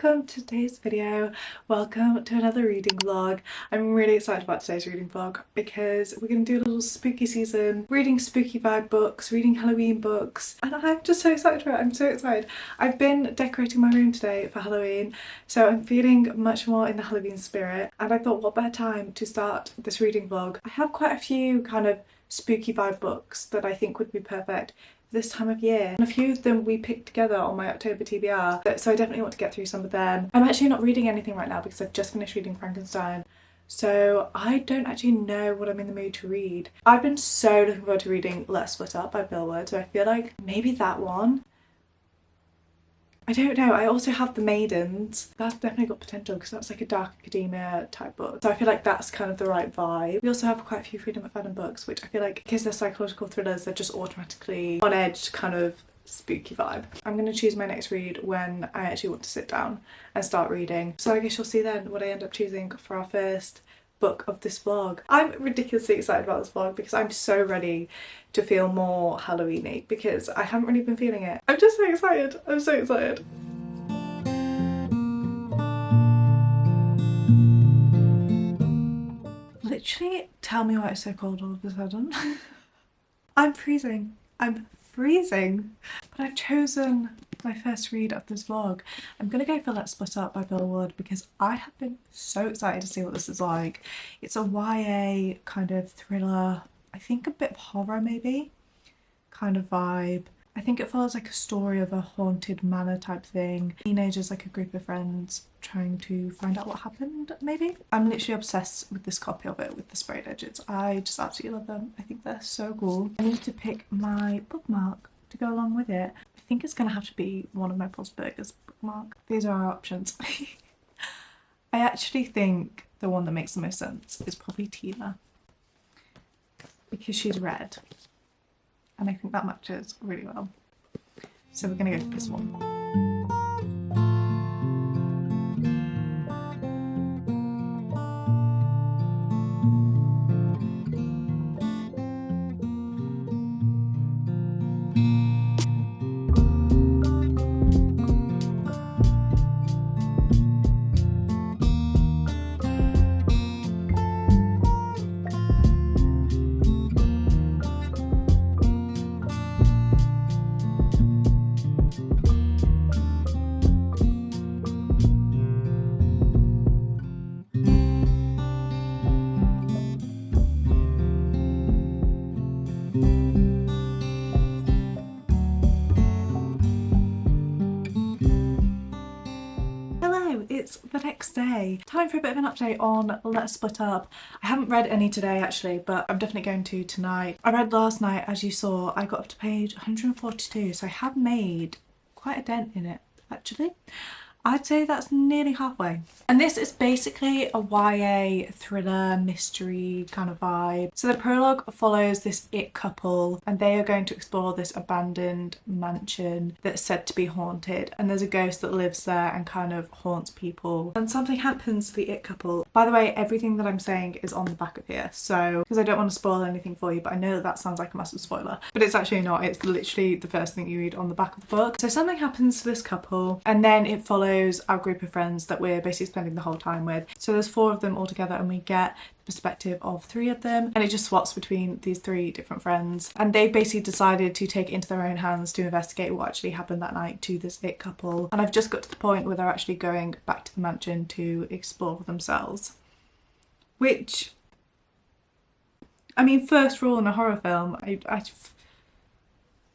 welcome to today's video. Welcome to another reading vlog. I'm really excited about today's reading vlog because we're going to do a little spooky season, reading spooky vibe books, reading Halloween books, and I'm just so excited for it. I'm so excited. I've been decorating my room today for Halloween, so I'm feeling much more in the Halloween spirit, and I thought what better time to start this reading vlog. I have quite a few kind of spooky vibe books that I think would be perfect this time of year, and a few of them we picked together on my October TBR, so I definitely want to get through some of them. I'm actually not reading anything right now because I've just finished reading Frankenstein, so I don't actually know what I'm in the mood to read. I've been so looking forward to reading Let's Split Up by Bill Wood, so I feel like maybe that one. I don't know. I also have The Maidens. That's definitely got potential because that's like a dark academia type book. So I feel like that's kind of the right vibe. We also have quite a few Freedom McFadden books, which I feel like because they're psychological thrillers, they're just automatically on edge kind of spooky vibe. I'm going to choose my next read when I actually want to sit down and start reading. So I guess you'll see then what I end up choosing for our first book of this vlog. I'm ridiculously excited about this vlog because I'm so ready to feel more Halloween-y because I haven't really been feeling it. I'm just so excited. I'm so excited. Literally, tell me why it's so cold all of a sudden. I'm freezing. I'm freezing. But I've chosen my first read of this vlog. I'm gonna go for Let's Split Up by Bill Wood because I have been so excited to see what this is like. It's a YA kind of thriller, I think a bit of horror maybe, kind of vibe. I think it follows like a story of a haunted manor type thing. Teenagers, like a group of friends trying to find out what happened maybe. I'm literally obsessed with this copy of it with the sprayed edges. I just absolutely love them. I think they're so cool. I need to pick my bookmark to go along with it. I think it's gonna have to be one of my Pulse Burgers bookmark. These are our options. I actually think the one that makes the most sense is probably Tina because she's red and I think that matches really well. So we're gonna go for this one. It's the next day. Time for a bit of an update on Let's Split Up. I haven't read any today actually, but I'm definitely going to tonight. I read last night, as you saw. I got up to page 142, so I have made quite a dent in it actually. I'd say that's nearly halfway. And this is basically a YA thriller mystery kind of vibe. So the prologue follows this it couple and they are going to explore this abandoned mansion that's said to be haunted, and there's a ghost that lives there and kind of haunts people. And something happens to the it couple. By the way, everything that I'm saying is on the back of here, so because I don't want to spoil anything for you, but I know that that sounds like a massive spoiler, but it's actually not. It's literally the first thing you read on the back of the book. So something happens to this couple and then it follows our group of friends that we're basically spending the whole time with. So there's 4 of them all together and we get the perspective of 3 of them, and it just swaps between these 3 different friends, and they've basically decided to take it into their own hands to investigate what actually happened that night to this it couple. And I've just got to the point where they're actually going back to the mansion to explore for themselves, which, I mean, first rule in a horror film,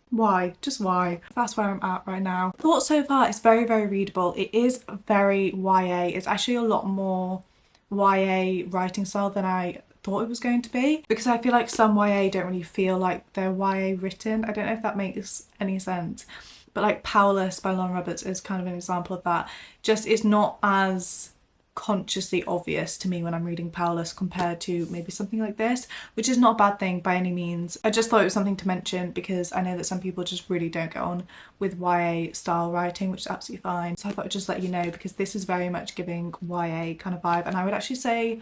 why? Just why? That's where I'm at right now. Thoughts so far, it's very, very readable. It is very YA. It's actually a lot more YA writing style than I thought it was going to be, because I feel like some YA don't really feel like they're YA written. I don't know if that makes any sense, but like Powerless by Lauren Roberts is kind of an example of that. Just it's not as consciously obvious to me when I'm reading Powerless compared to maybe something like this, which is not a bad thing by any means. I just thought it was something to mention because I know that some people just really don't get on with YA style writing, which is absolutely fine. So I thought I'd just let you know because this is very much giving YA kind of vibe, and I would actually say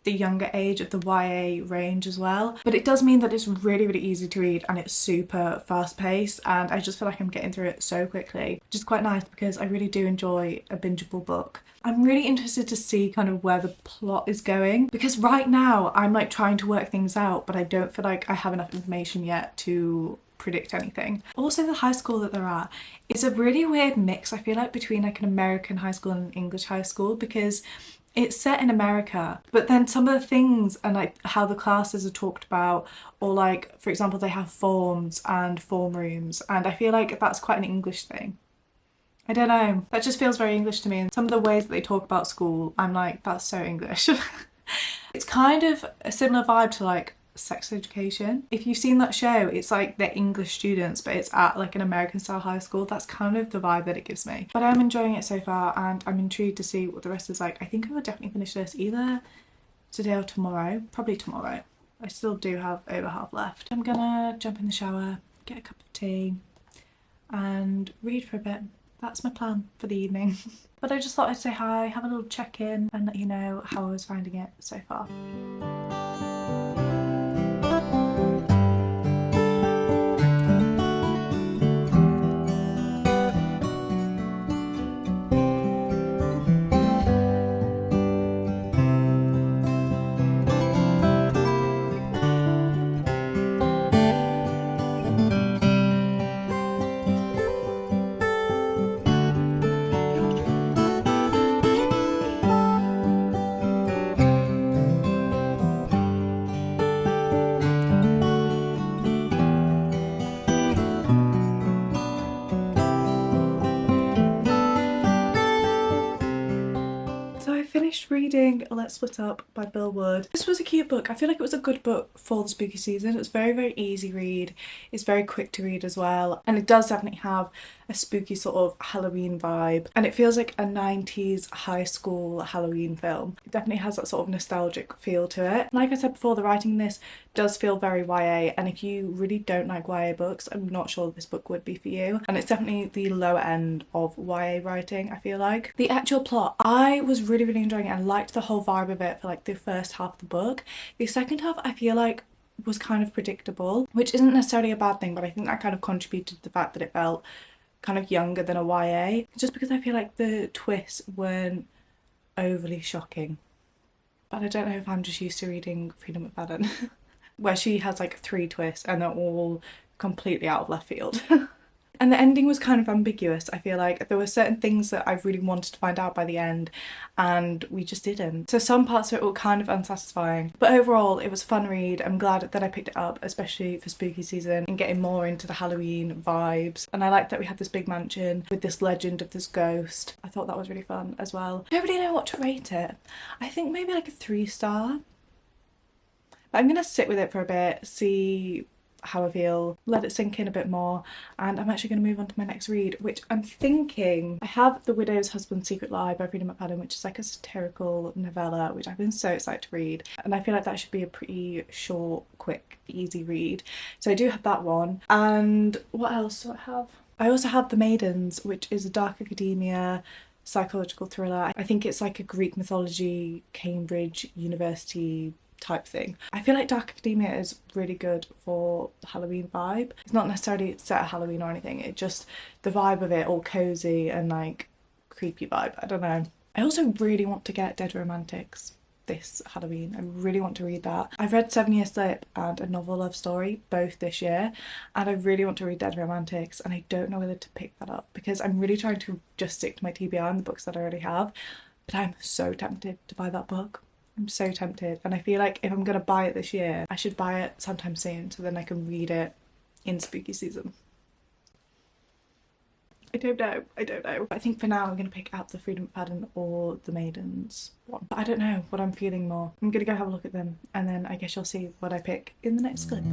the younger age of the YA range as well. But it does mean that it's really, really easy to read and it's super fast paced, and I just feel like I'm getting through it so quickly, which is quite nice because I really do enjoy a bingeable book. I'm really interested to see kind of where the plot is going, because right now I'm like trying to work things out, but I don't feel like I have enough information yet to predict anything. Also, the high school that they're at is a really weird mix, I feel like, between like an American high school and an English high school, because it's set in America, but then some of the things and like how the classes are talked about, or like for example they have forms and form rooms, and I feel like that's quite an English thing. I don't know, that just feels very English to me, and some of the ways that they talk about school, I'm like, that's so English. It's kind of a similar vibe to like Sex Education. If you've seen that show, it's like they're English students but it's at like an American style high school. That's kind of the vibe that it gives me. But I'm enjoying it so far and I'm intrigued to see what the rest is like. I think I will definitely finish this either today or tomorrow. Probably tomorrow. I still do have over half left. I'm gonna jump in the shower, get a cup of tea and read for a bit. That's my plan for the evening. But I just thought I'd say hi, have a little check-in and let you know how I was finding it so far. Reading Let's Split Up by Bill Wood. This was a cute book. I feel like it was a good book for the spooky season. It's very, very easy read. It's very quick to read as well, and it does definitely have a spooky sort of Halloween vibe, and it feels like a 90s high school Halloween film. It definitely has that sort of nostalgic feel to it. Like I said before, the writing in this does feel very YA, and if you really don't like YA books, I'm not sure this book would be for you. And it's definitely the lower end of YA writing, I feel like. The actual plot, I was really, really enjoying it. I liked the whole vibe of it for like the first half of the book. The second half, I feel like was kind of predictable, which isn't necessarily a bad thing, but I think that kind of contributed to the fact that it felt kind of younger than a YA, just because I feel like the twists weren't overly shocking. But I don't know if I'm just used to reading Freedom McFadden where she has like 3 twists and they're all completely out of left field. And the ending was kind of ambiguous. I feel like there were certain things that I really wanted to find out by the end and we just didn't. So some parts of it were kind of unsatisfying. But overall, it was a fun read. I'm glad that I picked it up, especially for spooky season and getting more into the Halloween vibes. And I liked that we had this big mansion with this legend of this ghost. I thought that was really fun as well. I don't really know what to rate it. I think maybe like a 3-star. But I'm gonna sit with it for a bit, see how I feel, let it sink in a bit more, and I'm actually going to move on to my next read, which I'm thinking, I have The Widow's Husband's Secret Lie by Freedom McFadden, which is like a satirical novella which I've been so excited to read, and I feel like that should be a pretty short, quick, easy read. So I do have that one. And what else do I have? I also have The Maidens, which is a dark academia psychological thriller. I think it's like a Greek mythology, Cambridge University type thing. I feel like dark academia is really good for the Halloween vibe. It's not necessarily set at Halloween or anything, it just, the vibe of it, all cozy and like creepy vibe, I don't know. I also really want to get Dead Romantics this Halloween. I really want to read that. I've read 7 Year Slip and A Novel Love Story both this year, and I really want to read Dead Romantics, and I don't know whether to pick that up because I'm really trying to just stick to my TBR and the books that I already have, but I'm so tempted to buy that book. I'm so tempted, and I feel like if I'm gonna buy it this year, I should buy it sometime soon so then I can read it in spooky season. I don't know. I think for now I'm gonna pick out the Freedom McFadden or the Maidens one. But I don't know what I'm feeling more. I'm gonna go have a look at them and then I guess you'll see what I pick in the next clip.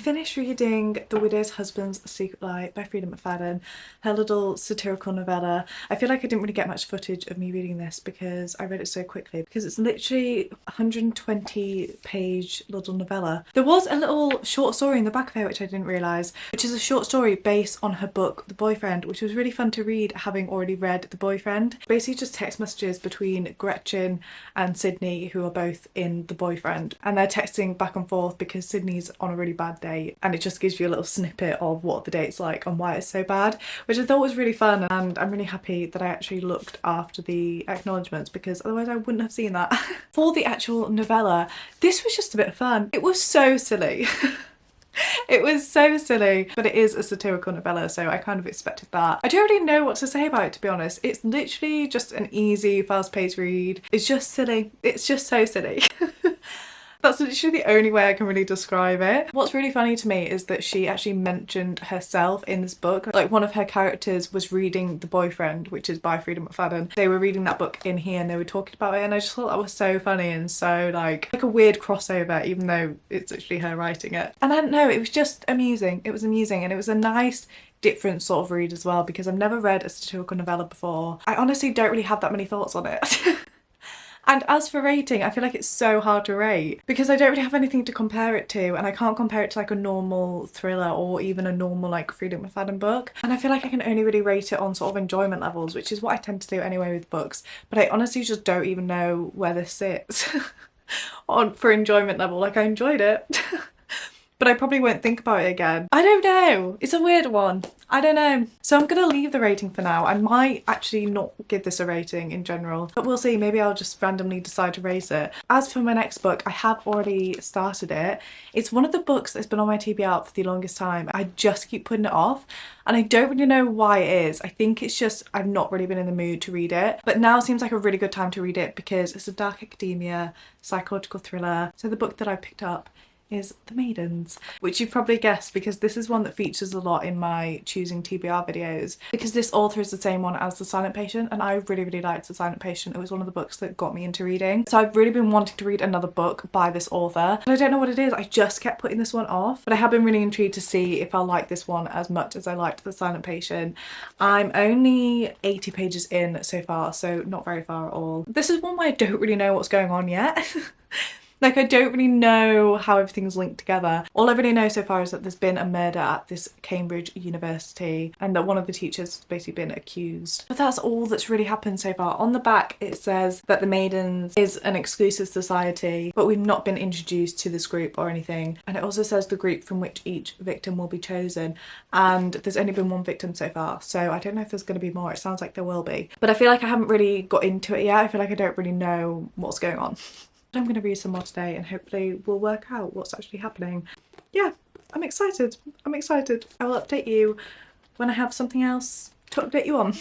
finished reading The Widow's Husband's Secret Life by Freida McFadden, her little satirical novella. I feel like I didn't really get much footage of me reading this because I read it so quickly, because it's literally a 120-page little novella. There was a little short story in the back of it which I didn't realise, which is a short story based on her book The Boyfriend, which was really fun to read having already read The Boyfriend. Basically just text messages between Gretchen and Sydney, who are both in The Boyfriend, and they're texting back and forth because Sydney's on a really bad day, and it just gives you a little snippet of what the date's like and why it's so bad, which I thought was really fun, and I'm really happy that I actually looked after the acknowledgements because otherwise I wouldn't have seen that. For the actual novella, this was just a bit of fun. It was so silly. It was so silly, but it is a satirical novella, so I kind of expected that. I don't really know what to say about it, to be honest. It's literally just an easy, fast-paced read. It's just silly. It's just so silly. That's literally the only way I can really describe it. What's really funny to me is that she actually mentioned herself in this book. Like, one of her characters was reading The Boyfriend, which is by Freida McFadden. They were reading that book in here and they were talking about it, and I just thought that was so funny and so like a weird crossover, even though it's literally her writing it. And I don't know, it was just amusing. It was amusing, and it was a nice different sort of read as well, because I've never read a satirical novella before. I honestly don't really have that many thoughts on it. And as for rating, I feel like it's so hard to rate because I don't really have anything to compare it to, and I can't compare it to like a normal thriller or even a normal like Freida McFadden book. And I feel like I can only really rate it on sort of enjoyment levels, which is what I tend to do anyway with books. But I honestly just don't even know where this sits for enjoyment level. Like, I enjoyed it. But I probably won't think about it again. I don't know. It's a weird one. I don't know. So I'm gonna leave the rating for now. I might actually not give this a rating in general, but we'll see. Maybe I'll just randomly decide to raise it. As for my next book, I have already started it. It's one of the books that's been on my TBR for the longest time. I just keep putting it off, and I don't really know why it is. I think it's just I've not really been in the mood to read it. But now seems like a really good time to read it because it's a dark academia, psychological thriller. So the book that I picked up is The Maidens, which you've probably guessed because this is one that features a lot in my choosing TBR videos, because this author is the same one as The Silent Patient, and I really liked The Silent Patient. It was one of the books that got me into reading. So I've really been wanting to read another book by this author, and I don't know what it is. I just kept putting this one off, but I have been really intrigued to see if I'll like this one as much as I liked The Silent Patient. I'm only 80 pages in so far, so not very far at all. This is one where I don't really know what's going on yet. Like, I don't really know how everything's linked together. All I really know so far is that there's been a murder at this Cambridge university and that one of the teachers has basically been accused. But that's all that's really happened so far. On the back it says that The Maidens is an exclusive society, but we've not been introduced to this group or anything. And it also says the group from which each victim will be chosen, and there's only been one victim so far, so I don't know if there's going to be more. It sounds like there will be, but I feel like I haven't really got into it yet. I feel like I don't really know what's going on. I'm going to read some more today and hopefully we'll work out what's actually happening. Yeah, I'm excited. I'm excited. I will update you when I have something else to update you on.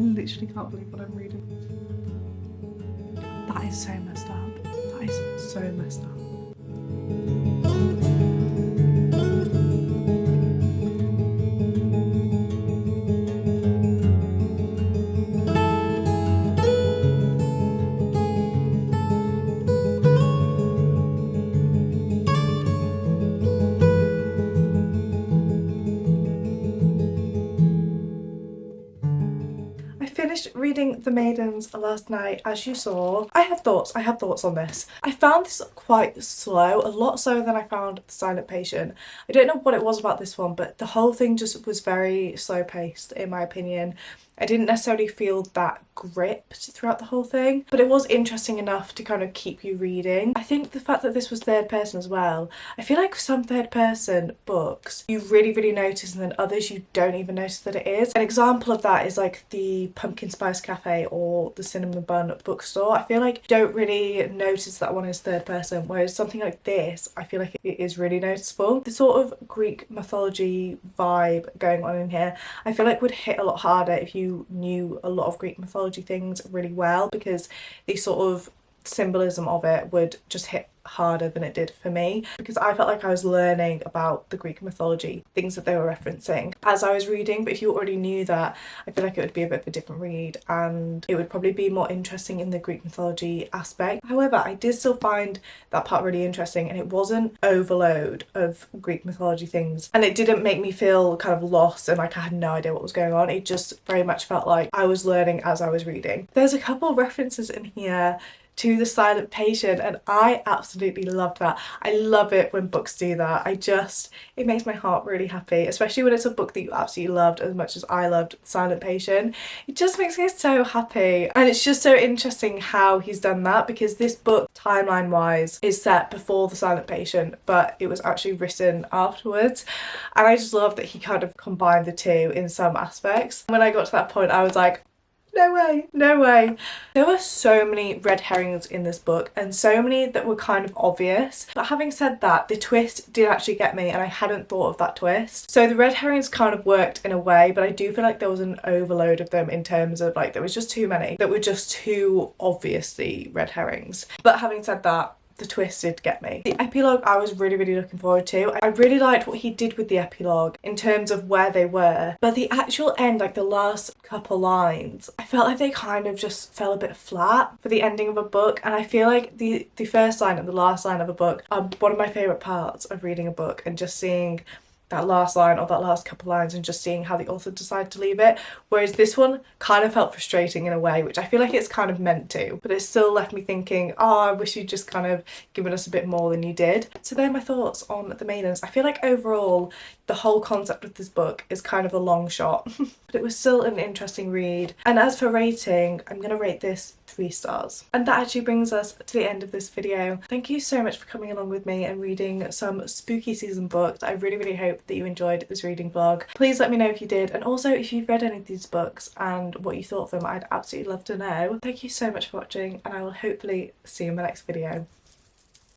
I literally can't believe what I'm reading. That is so messed up. That is so messed up. Finished reading The Maidens last night, as you saw. I have thoughts on this. I found this quite slow, a lot slower than I found The Silent Patient. I don't know what it was about this one, but the whole thing just was very slow paced in my opinion. I didn't necessarily feel that gripped throughout the whole thing, but it was interesting enough to kind of keep you reading. I think the fact that this was third person as well, I feel like some third person books you really notice and then others you don't even notice that it is. An example of that is like the Pumpkin Spice Cafe or the Cinnamon Bun bookstore. I feel like you don't really notice that one is third person, whereas something like this, I feel like it is really noticeable. The sort of Greek mythology vibe going on in here, I feel like would hit a lot harder if you knew a lot of Greek mythology things really well, because the sort of symbolism of it would just hit harder than it did for me, because I felt like I was learning about the Greek mythology, things that they were referencing as I was reading. But if you already knew that, I feel like it would be a bit of a different read and it would probably be more interesting in the Greek mythology aspect. However, I did still find that part really interesting, and it wasn't overload of Greek mythology things, and it didn't make me feel kind of lost and like I had no idea what was going on. It just very much felt like I was learning as I was reading. There's a couple of references in here to The Silent Patient, and I absolutely love that. I love it when books do that. It makes my heart really happy, especially when it's a book that you absolutely loved as much as I loved The Silent Patient. It just makes me so happy, and it's just so interesting how he's done that, because this book, timeline wise, is set before The Silent Patient, but it was actually written afterwards, and I just love that he kind of combined the two in some aspects. When I got to that point, I was like, no way, no way. There were so many red herrings in this book, and so many that were kind of obvious. But having said that, the twist did actually get me, and I hadn't thought of that twist. So the red herrings kind of worked in a way, but I do feel like there was an overload of them in terms of like there was just too many that were just too obviously red herrings. But having said that, the twist did get me. The epilogue I was really looking forward to. I really liked what he did with the epilogue in terms of where they were, but the actual end, like the last couple lines, I felt like they kind of just fell a bit flat for the ending of a book. And I feel like the first line and the last line of a book are one of my favourite parts of reading a book, and just seeing that last line or that last couple lines and just seeing how the author decided to leave it. Whereas this one kind of felt frustrating in a way, which I feel like it's kind of meant to, but it still left me thinking, oh, I wish you'd just kind of given us a bit more than you did. So they're my thoughts on The Maidens. I feel like overall the whole concept of this book is kind of a long shot, but it was still an interesting read. And as for rating, I'm gonna rate this 3 stars. And that actually brings us to the end of this video. Thank you so much for coming along with me and reading some spooky season books. I really hope that you enjoyed this reading vlog. Please let me know if you did, and also if you've read any of these books and what you thought of them. I'd absolutely love to know. Thank you so much for watching, and I will hopefully see you in my next video.